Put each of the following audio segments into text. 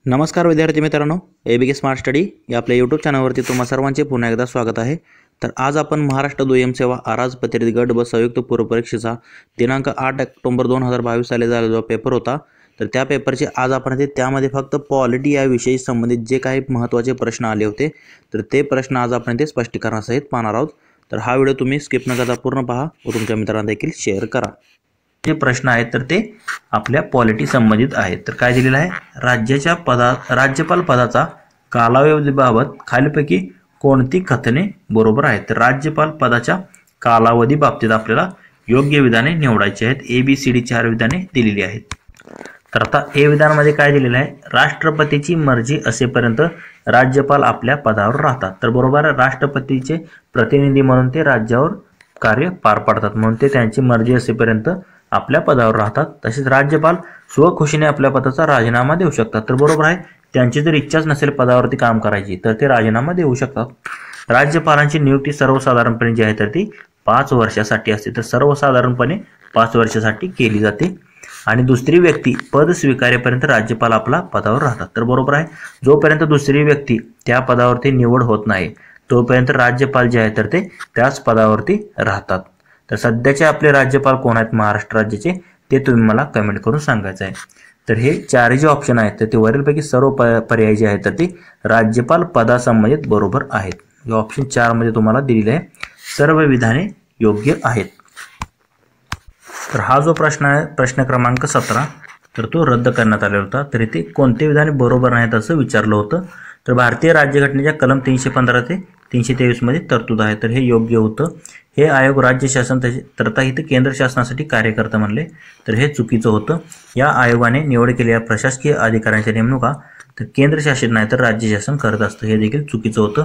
नमस्कार विद्यार्थी मित्रांनो, ABK स्मार्ट स्टडी या आपल्या यूट्यूब चॅनलवरती तुम्हा सर्वांचे पुन्हा एकदा स्वागत आहे। तर आज आपण महाराष्ट्र दुय्यम सेवा अराजपत्रित गट व संयुक्त पूर्व परीक्षेचा दिनांक 8 ऑक्टोबर 2022 साली झालेला जो पेपर होता, तर त्या पेपरचे आज आपण त्यामध्ये फक्त पॉलिटी या विषयी संबंधित जे काही महत्त्वाचे प्रश्न आले होते, तर ते प्रश्न आज आपण ते स्पष्टीकरणासहित पाहणार आहोत। तर हा व्हिडिओ तुम्ही स्किप न करता पूर्ण पहा व तुमच्या मित्रांना देखील शेअर करा। जे प्रश्न आहेत तर ते आपल्या पॉलिटी संबंधित आहेत। तर काय दिलेलं आहे, राज्यपाल पदाचा कालावधीबाबत खालीलपैकी कोणती कथने बरोबर आहेत। तर राज्यपाल पदाच्या कालावधी बाबतीत आपल्याला योग्य विधाने निवडायची आहेत। ABCD 4 विधाने दिलेली आहेत। तर आता ए विधानामध्ये काय दिलेलं आहे, राष्ट्रपतीची मर्जी असेपर्यंत राज्यपाल आपल्या पदावर राहतात। तर बरोबर आहे, राष्ट्रपतीचे प्रतिनिधी म्हणून ते राज्यावर कार्य पार पाडतात, म्हणून ते त्यांची मर्जी असेपर्यंत आपल्या पदावर राहतात। तसेच राज्यपाल स्वखुशीने आपल्या पदाचा राजीनामा देऊ शकतात। तर बरोबर आहे, त्यांची जर इच्छाच नसेल पदावरती काम करायची तर ते राजीनामा देऊ शकतात। राज्यपालांची नियुक्ती सर्वसाधारणपणे जी आहे तर ती 5 वर्षासाठी असते। तर सर्वसाधारणपणे 5 वर्षासाठी केली जाते आणि दुसरी व्यक्ती पद स्वीकारेपर्यंत राज्यपाल आपला पदावर राहतात। तर बरोबर आहे, जोपर्यंत दुसरी व्यक्ती त्या पदावरती निवड होत नाही तोपर्यंत राज्यपाल जे आहे तर ते त्याच पदावरती राहतात। तर सध्याचे आपले राज्यपाल कोण आहेत महाराष्ट्र राज्याचे, ते तुम्ही मला कमेंट करून सांगायचं आहे। तर हे चारही जे ऑप्शन आहेत तर ते वरीलपैकी सर्व पर्याय जे आहेत तर ते राज्यपाल पदासंबंधित बरोबर आहेत। ऑप्शन 4 मध्ये तुम्हाला दिलेले आहे सर्व विधाने योग्य आहेत। तर हा जो प्रश्न आहे प्रश्न क्रमांक 17, तर तो रद्द करण्यात आलेला होता। तर इथे कोणते विधाने बरोबर नाहीत असं विचारलं होतं। तर भारतीय राज्यघटनेच्या कलम 315 ते 323 मध्ये तरतूद आहे, तर हे योग्य होतं। हे आयोग राज्य शासन तथा इथे केंद्र शासनासाठी कार्यकर्ता म्हणले, तर हे चुकीचं होतं। या आयोगाने निवड केलेल्या प्रशासकीय अधिकाऱ्यांच्या नेमणुका तर केंद्र शासन नाही तर राज्य शासन करत असतं, हे देखील चुकीचं होतं।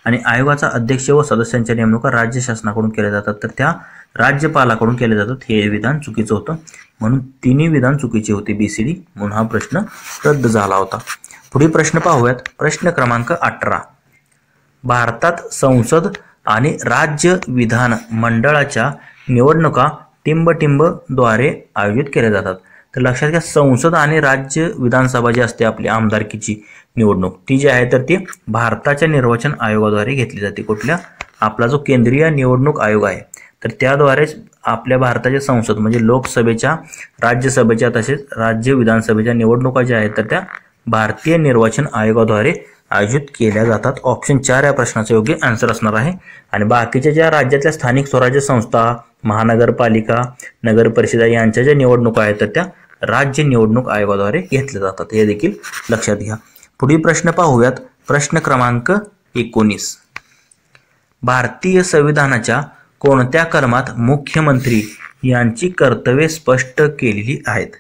आणि आयोगाचा अध्यक्ष व सदस्यांच्या नेमणुका राज्य शासनाकडून केल्या जातात, तर त्या राज्यपालाकडून केले जातात, हे विधान चुकीचं होतं। म्हणून तिन्ही विधान चुकीचे होते BCD, म्हणून हा प्रश्न रद्द झाला होता। पुढील प्रश्न पाहूयात, प्रश्न क्रमांक 18। भारतात संसद आणि राज्य विधान मंडळाच्या निवडणुका टिंब-टिंबद्वारे आयोजित केल्या जातात। तर लक्षात घ्या, संसद आणि राज्य विधानसभा जी असते आपली आमदारकीची निवडणूक, ती जी आहे तर ती भारताच्या निर्वाचन आयोगाद्वारे घेतली जाते। कुठल्या, आपला जो केंद्रीय निवडणूक आयोग आहे तर त्याद्वारेच आपल्या भारताच्या संसद म्हणजे लोकसभेच्या, राज्यसभेच्या तसेच राज्य विधानसभेच्या निवडणुका ज्या आहेत तर त्या भारतीय निर्वाचन आयोगाद्वारे आयोजित केल्या जातात। ऑप्शन 4 या प्रश्नाचा योग्य आन्सर असणार आहे। आणि बाकीच्या ज्या राज्यातल्या स्थानिक स्वराज्य संस्था, महानगरपालिका, नगर परिषदा यांच्या ज्या निवडणुका आहेत तर त्या राज्य निवडणूक आयोगाद्वारे घेतल्या जातात, हे देखील लक्षात घ्या। पुढील प्रश्न पाहूयात, प्रश्न क्रमांक 19। भारतीय संविधानाच्या कोणत्या कलमात मुख्यमंत्री यांची कर्तव्ये स्पष्ट केलेली आहेत।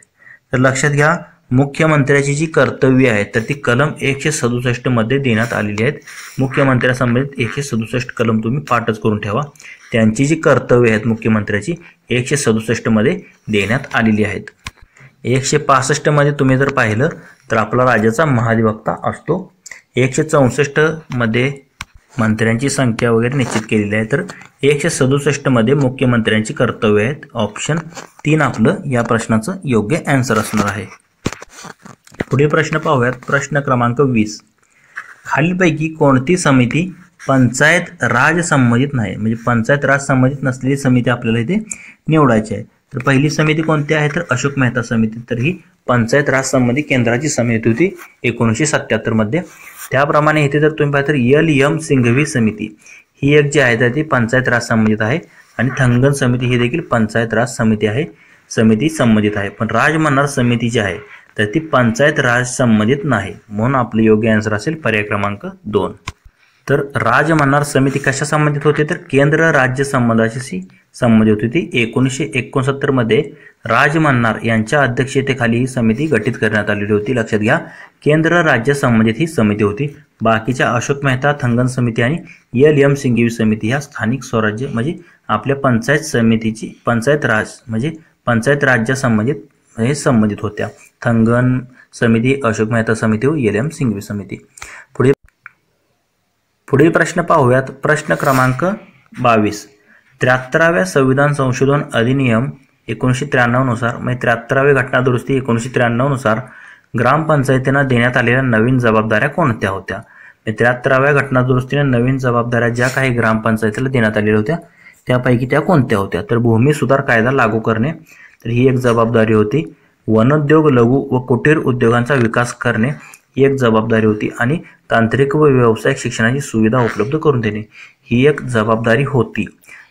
तर लक्षात घ्या, मुख्यमंत्र्याची जी कर्तव्ये आहेत तर ती कलम 167 मध्ये देण्यात आलेली आहेत। मुख्यमंत्र्यासंबंधित 167 कलम तुम्ही पाठच करून ठेवा। त्यांची जी कर्तव्ये आहेत मुख्यमंत्र्याची 167 मध्ये देण्यात आलेली आहेत। 165 मध्ये तुम्ही जर पाहिलं तर आपला राज्याचा महाधिवक्ता असतो। 164 मध्ये मंत्र्यांची संख्या वगैरे निश्चित केलेली आहे। तर 167 मध्ये मुख्यमंत्र्यांची कर्तव्ये आहेत। ऑप्शन 3 आपलं या प्रश्नाचं योग्य आन्सर असणार आहे। पुढील प्रश्न पाहूयात, प्रश्न क्रमांक 20। खालीलपैकी कोणती समिती पंचायत राज संबंधित नाही, म्हणजे पंचायत राज संबंधित नसलेली समिती आपल्याला इथे निवडायची आहे। तर पहिली समिती कोणती आहे तर अशोक मेहता समिती, तर ही पंचायत राज संबंधी केंद्राची समिती होती 1977 मध्ये। त्याप्रमाणे इथे जर तुम्ही पाहिलं तर LM सिंघवी समिती ही एक जी आहे तर ती पंचायत राज संबंधित आहे आणि थंगन समिती ही देखील पंचायत राज समिती आहे, समिती संबंधित आहे। पण राजमन्नार समिती जी आहे तर ती पंचायत राज संबंधित नाही, म्हणून आपले योग्य आन्सर असेल पर्याय क्रमांक 2। तर राजमन्नार समिती कशा संबंधित होती तर केंद्र राज्य संबंधाशी संबंधित होती। 1969 मध्ये राजमन्नार यांच्या अध्यक्षतेखाली ही समिती गठीत करण्यात आलेली होती। लक्षात घ्या, केंद्र राज्य संबंधित ही समिती होती। बाकीच्या अशोक मेहता, थंगन समिती आणि LM सिंघवी समिती ह्या स्थानिक स्वराज्य म्हणजे आपल्या पंचायत समितीची पंचायत राज म्हणजे पंचायत राज्य संबंधित हे संबंधित होत्या। थंगन समिती, अशोक मेहता समिती व LM सिंघवी समिती। पुढील प्रश्न पाहूयात, प्रश्न क्रमांक 22। 73व्या संविधान संशोधन अधिनियम 1993 नुसार म्हणजे 73वी घटना दुरुस्ती 1993 नुसार ग्रामपंचायतींना देण्यात आलेल्या नवीन जबाबदाऱ्या कोणत्या होत्या? 73व्या घटनादुरुस्तीने नवीन जबाबदाऱ्या ज्या काही ग्रामपंचायतीला देण्यात आलेल्या होत्या त्यापैकी त्या कोणत्या होत्या? तर भूमी सुधार कायदा लागू करणे, तर ही एक जबाबदारी होती. वनोद्योग, लघु व कुटीर उद्योगांचा विकास करणे ही एक जबाबदारी होती. आणि तांत्रिक व व्यावसायिक शिक्षणाची सुविधा उपलब्ध करून देणे ही एक जबाबदारी होती.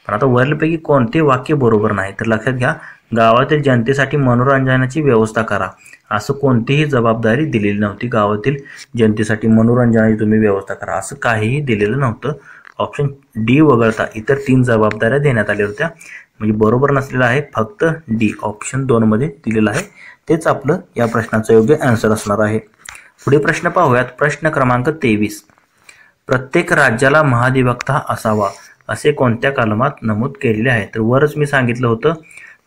पण आता वरीलपैकी कोणते वाक्य बरोबर नाही? तर लक्षात घ्या, गावातील जनतेसाठी मनोरंजनाची व्यवस्था करा असं कोणतीही जबाबदारी दिलेली नव्हती. गावातील जनतेसाठी मनोरंजनाची तुम्ही व्यवस्था करा असं काहीही दिलेलं नव्हतं. ऑप्शन डी वगळता इतर 3 जबाबदाऱ्या देण्यात आल्या होत्या. म्हणजे बरोबर नसलेलं आहे फक्त डी, ऑप्शन 2 मध्ये दिलेलं आहे. तेच आपलं या प्रश्नाचं योग्य आन्सर असणार आहे. पुढे प्रश्न पाहूयात. प्रश्न क्रमांक 23. प्रत्येक राज्याला महाधिवक्ता असावा असे कोणत्या कलमात नमूद केलेले आहे? तर वरच मी सांगितलं होतं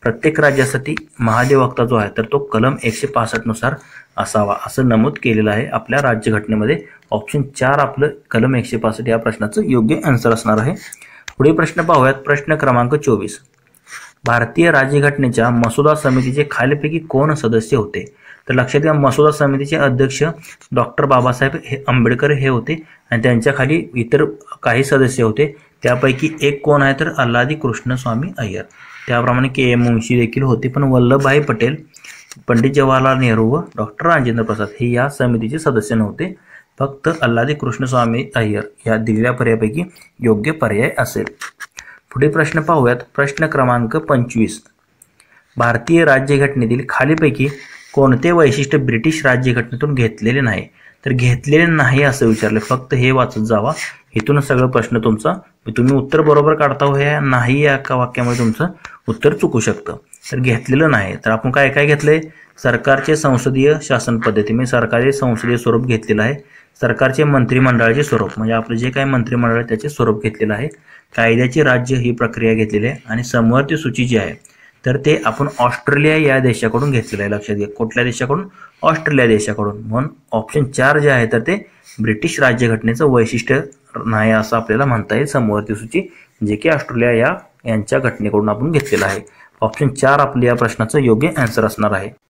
प्रत्येक राज्यासाठी महाधिवक्ता जो आहे तर तो कलम 165 नुसार असावा असं नमूद केलेलं आहे आपल्या राज्यघटनेमध्ये. ऑप्शन 4 आपलं कलम 165 या प्रश्नाचं योग्य आन्सर असणार आहे. पुढे प्रश्न पाहूयात. प्रश्न क्रमांक 24. भारतीय राज्यघटनेच्या मसुदा समितीचे खालीलपैकी कोण सदस्य होते? तर लक्षात घ्या, मसुदा समितीचे अध्यक्ष डॉक्टर बाबासाहेब आंबेडकर हे होते आणि त्यांच्या खाली इतर काही सदस्य होते. त्यापैकी एक कोण आहे? तर अल्लादी कृष्णस्वामी अय्यर. त्याप्रमाणे के.एम. मुंशी देखील होते. पण वल्लभभाई पटेल, पंडित जवाहरलाल नेहरू व डॉक्टर राजेंद्र प्रसाद हे या समितीचे सदस्य नव्हते. फक्त अल्लादी कृष्णस्वामी अय्यर या दिलेल्या पर्यायापैकी योग्य पर्याय असेल. पुढे प्रश्न पाहूयात. प्रश्न क्रमांक 25. भारतीय राज्यघटनेतील खालीपैकी कोणते वैशिष्ट्य ब्रिटिश राज्यघटनेतून घेतलेले नाही? तर घेतलेले नाही असं विचारले. फक्त हे वाचत जावा, इथून सगळं प्रश्न तुमचा. तुम्ही उत्तर बरोबर काढता हो, या नाही या एका वाक्यामध्ये तुमचं उत्तर चुकू शकतं. तर घेतलेलं नाही तर आपण काय काय घेतलंय? सरकारचे संसदीय शासन पद्धती म्हणजे सरकारी संसदीय स्वरूप घेतलेलं आहे. सरकारचे मंत्रिमंडळाचे स्वरूप म्हणजे आपलं जे काही मंत्रिमंडळ आहे त्याचे स्वरूप घेतलेलं आहे. कायद्याचे राज्य ही प्रक्रिया घेतलेली आहे. आणि समवर्ती सूची जी आहे तर ते आपण ऑस्ट्रेलिया या देशाकडून घेतलेलं आहे. लक्षात घ्या, कुठल्या देशाकडून? ऑस्ट्रेलिया देशाकडून. म्हणून ऑप्शन 4 जे आहे तर ते ब्रिटिश राज्यघटनेचं वैशिष्ट्य नाही असं आपल्याला म्हणता येईल. समवर्ती सूची जे की ऑस्ट्रेलिया यांच्या घटनेकडून आपण घेतलेलं आहे. ऑप्शन 4 आपल्या या प्रश्नाचं योग्य आन्सर असणार आहे.